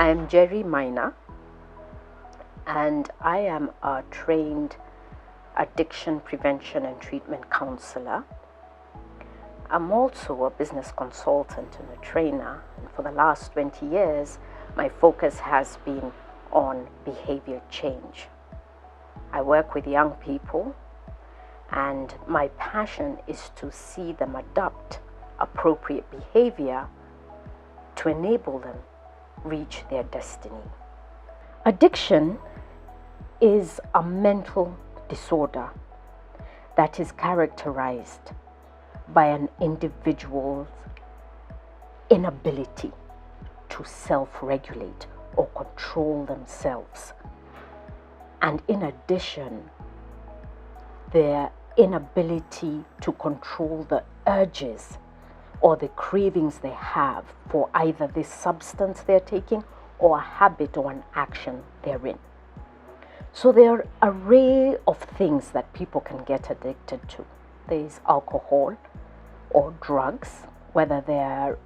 I am Njeri Maina, and I am a trained addiction prevention and treatment counselor. I'm also a business consultant and a trainer, and for the last 20 years, my focus has been on behavior change. I work with young people, and my passion is to see them adopt appropriate behavior to enable them reach their destiny. Addiction is a mental disorder that is characterized by an individual's inability to self-regulate or control themselves. And in addition, their inability to control the urges or the cravings they have for either this substance they're taking or a habit or an action they're in. So there are an array of things that people can get addicted to. There is alcohol or drugs, whether they're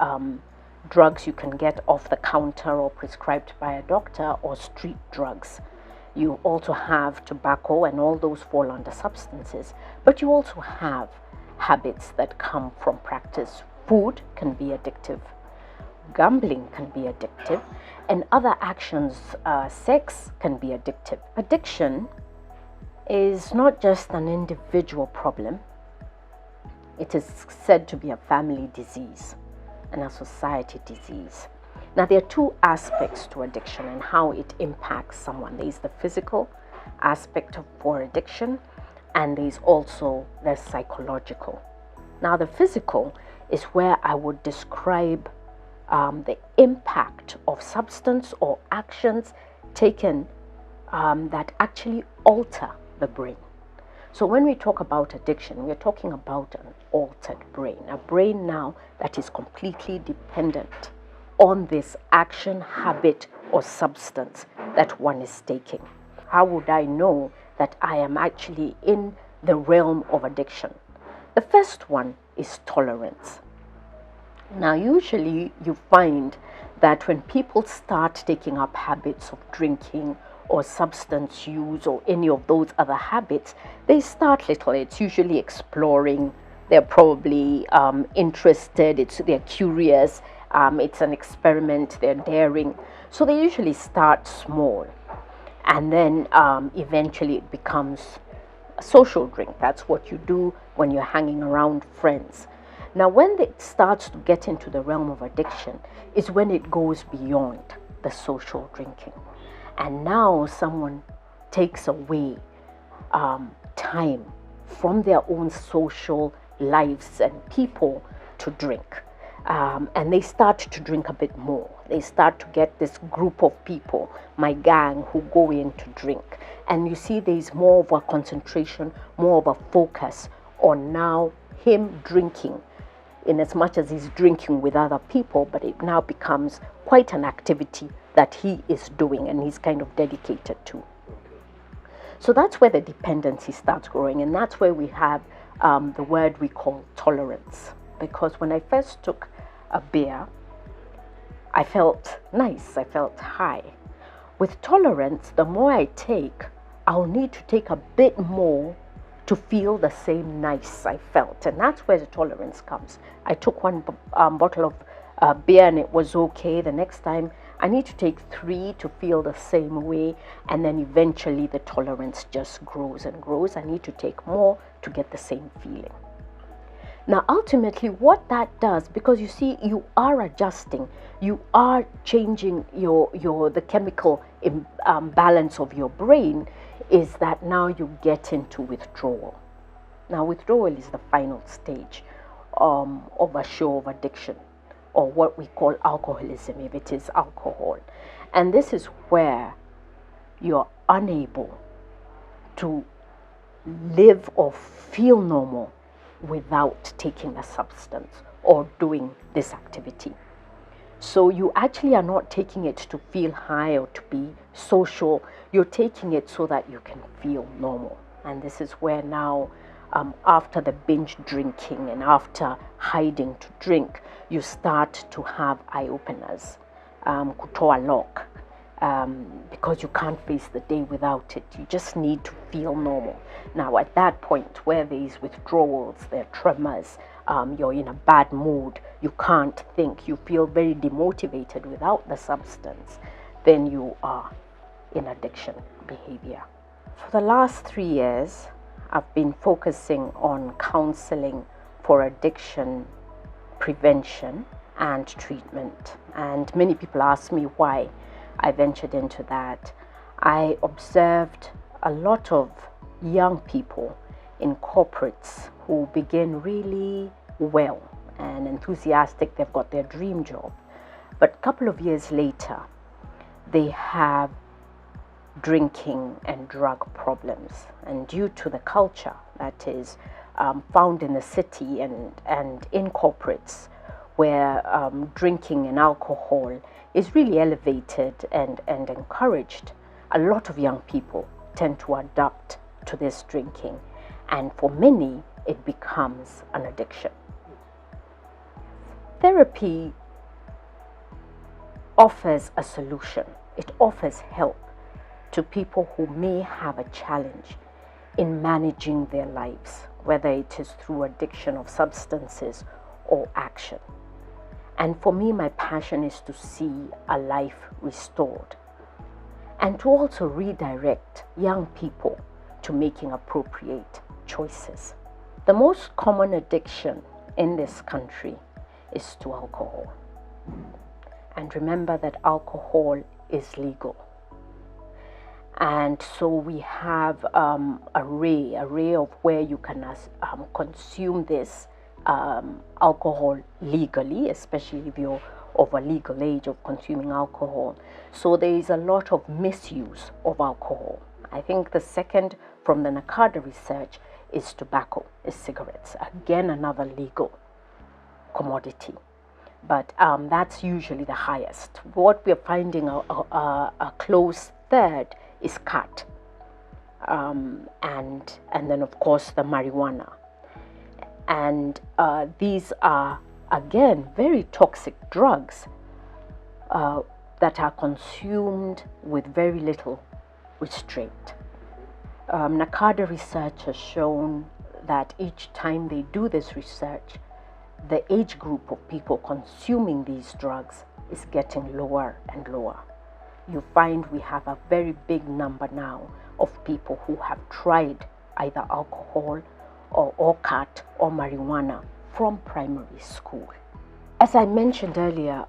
drugs you can get off the counter or prescribed by a doctor, or street drugs. You also have tobacco, and all those fall under substances. But you also have habits that come from practice. Food can be addictive. Gambling can be addictive. And other actions, sex can be addictive. Addiction is not just an individual problem. It is said to be a family disease and a society disease. Now, there are two aspects to addiction and how it impacts someone. There is the physical aspect for addiction, and there is also the psychological. Now, the physical is where I would describe the impact of substance or actions taken that actually alter the brain. So when we talk about addiction, we're talking about an altered brain, a brain now that is completely dependent on this action, habit, or substance that one is taking. How would I know that I am actually in the realm of addiction? The first one is tolerance. Now, usually you find that when people start taking up habits of drinking or substance use or any of those other habits, they start little. It's usually exploring. They're probably interested. They're curious. It's an experiment. They're daring. So they usually start small, and then eventually it becomes a social drink. That's what you do when you're hanging around friends. Now, when it starts to get into the realm of addiction is when it goes beyond the social drinking. And now someone takes away time from their own social lives and people to drink. And they start to drink a bit more. They start to get this group of people, my gang, who go in to drink. And you see there's more of a concentration, more of a focus on now him drinking, in as much as he's drinking with other people, but it now becomes quite an activity that he is doing and he's kind of dedicated to. So that's where the dependency starts growing, and that's where we have the word we call tolerance. Because when I first took a beer, I felt nice, I felt high. With tolerance, the more I take, I'll need to take a bit more to feel the same nice I felt. And that's where the tolerance comes. I took one bottle of beer and it was okay. The next time I need to take 3 to feel the same way. And then eventually the tolerance just grows and grows. I need to take more to get the same feeling. Now, ultimately, what that does, because you see, you are adjusting, you are changing the chemical balance of your brain, is that now you get into withdrawal. Now, withdrawal is the final stage of a show of addiction, or what we call alcoholism, if it is alcohol. And this is where you're unable to live or feel normal without taking a substance or doing this activity. So you actually are not taking it to feel high or to be social. You're taking it so that you can feel normal. And this is where now, after the binge drinking and after hiding to drink, you start to have eye openers, kutoa lock. because you can't face the day without it. You just need to feel normal. Now, at that point where there is withdrawals, there are tremors, you're in a bad mood, you can't think, you feel very demotivated without the substance, then you are in addiction behavior. For the last 3 years, I've been focusing on counseling for addiction prevention and treatment. And many people ask me why I ventured into that. I observed a lot of young people in corporates who begin really well and enthusiastic, they've got their dream job. But a couple of years later, they have drinking and drug problems. And due to the culture that is found in the city and in corporates, where drinking and alcohol is really elevated and encouraged, a lot of young people tend to adapt to this drinking. And for many, it becomes an addiction. Therapy offers a solution. It offers help to people who may have a challenge in managing their lives, whether it is through addiction of substances or action. And for me, my passion is to see a life restored and to also redirect young people to making appropriate choices. The most common addiction in this country is to alcohol. And remember that alcohol is legal. And so we have array of where you can consume this alcohol legally, especially if you're of a legal age of consuming alcohol. So there is a lot of misuse of alcohol. I think the second from the NACADA research is tobacco, is cigarettes. Again, another legal commodity. But that's usually the highest. What we're finding a close third is cat, and then of course the marijuana. And these are, again, very toxic drugs that are consumed with very little restraint. NACADA research has shown that each time they do this research, the age group of people consuming these drugs is getting lower and lower. You find we have a very big number now of people who have tried either alcohol or cat or marijuana from primary school. As I mentioned earlier,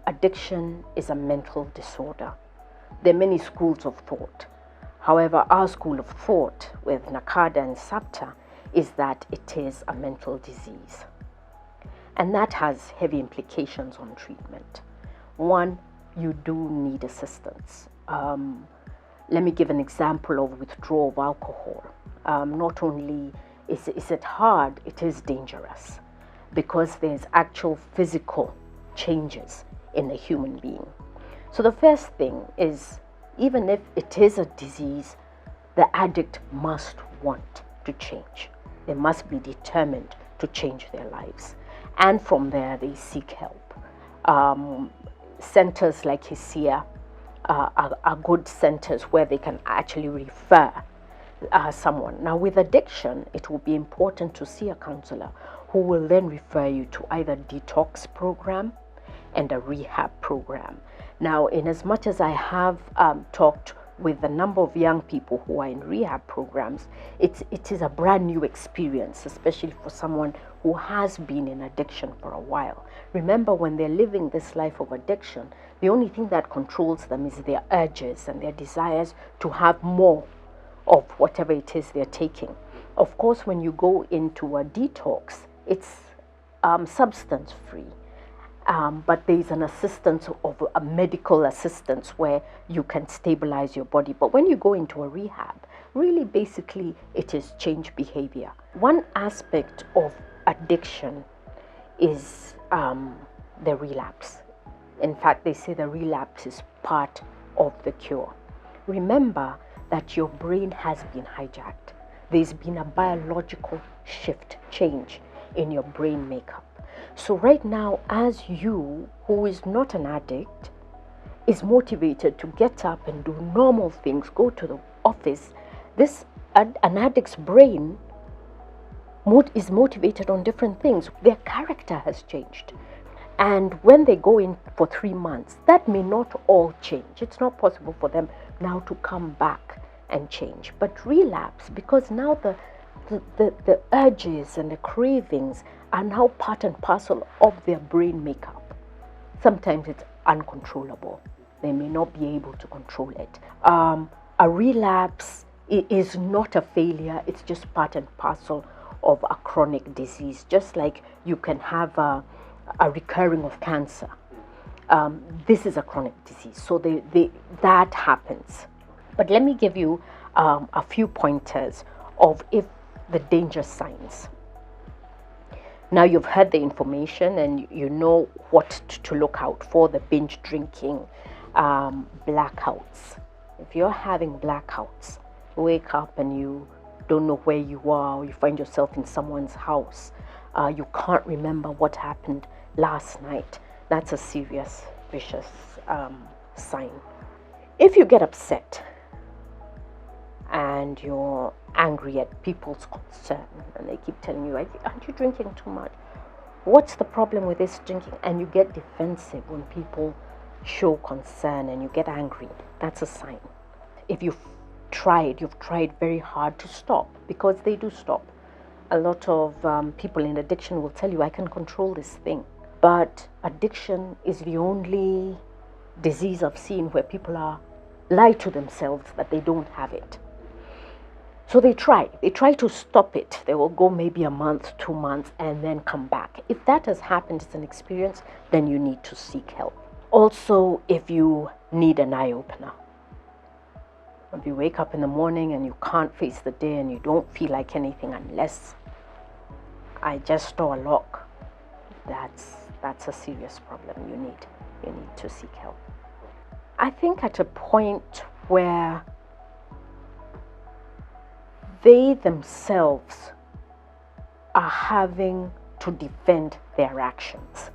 addiction is a mental disorder. There are many schools of thought. However, our school of thought with NACADA and SAPTA is that it is a mental disease. And that has heavy implications on treatment. One, you do need assistance. Let me give an example of withdrawal of alcohol. Not only is it hard, it is dangerous because there's actual physical changes in a human being. So the first thing is, even if it is a disease, the addict must want to change. They must be determined to change their lives. And from there, they seek help. Centers like HISIA are good centers where they can actually refer someone. Now, with addiction, it will be important to see a counselor who will then refer you to either detox program and a rehab program. Now, in as much as I have talked with a number of young people who are in rehab programs, it is a brand new experience, especially for someone who has been in addiction for a while. Remember, when they're living this life of addiction, the only thing that controls them is their urges and their desires to have more of whatever it is they're taking. Of course, when you go into a detox, it's substance free. But there is an assistance of a medical assistance where you can stabilize your body. But when you go into a rehab, really basically it is change behavior. One aspect of addiction is the relapse. In fact, they say the relapse is part of the cure. Remember that your brain has been hijacked. There's been a biological shift, change in your brain makeup. So right now, as you, who is not an addict, is motivated to get up and do normal things, go to the office, an addict's brain is motivated on different things. Their character has changed. And when they go in for 3 months, that may not all change. It's not possible for them now to come back and change. But relapse, because now the urges and the cravings are now part and parcel of their brain makeup. Sometimes it's uncontrollable. They may not be able to control it. A relapse is not a failure. It's just part and parcel of a chronic disease. Just like you can have a recurring of cancer. This is a chronic disease. So that happens. But let me give you a few pointers of the danger signs. Now you've heard the information and you know what to look out for: the binge drinking, blackouts. If you're having blackouts, wake up and you don't know where you are, or you find yourself in someone's house, you can't remember what happened last night, that's a serious, vicious sign. If you get upset and you're angry at people's concern and they keep telling you, aren't you drinking too much? What's the problem with this drinking? And you get defensive when people show concern and you get angry, that's a sign. If you've tried very hard to stop, because they do stop. A lot of people in addiction will tell you, I can control this thing. But addiction is the only disease I've seen where people lie to themselves that they don't have it. So they try to stop it. They will go maybe a month, 2 months, and then come back. If that has happened, it's an experience, then you need to seek help. Also, if you need an eye-opener. If you wake up in the morning and you can't face the day and you don't feel like anything unless I just saw a lock, that's a serious problem. You need to seek help. I think at a point where they themselves are having to defend their actions,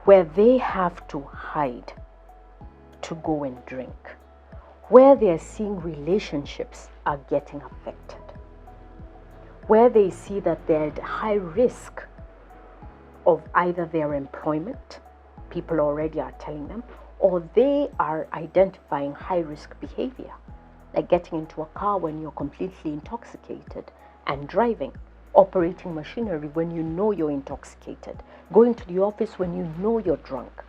where they have to hide to go and drink, where they are seeing relationships are getting affected, where they see that they're at high risk of either their employment, people already are telling them, or they are identifying high risk behavior, like getting into a car when you're completely intoxicated and driving, operating machinery when you know you're intoxicated, going to the office when you know you're drunk.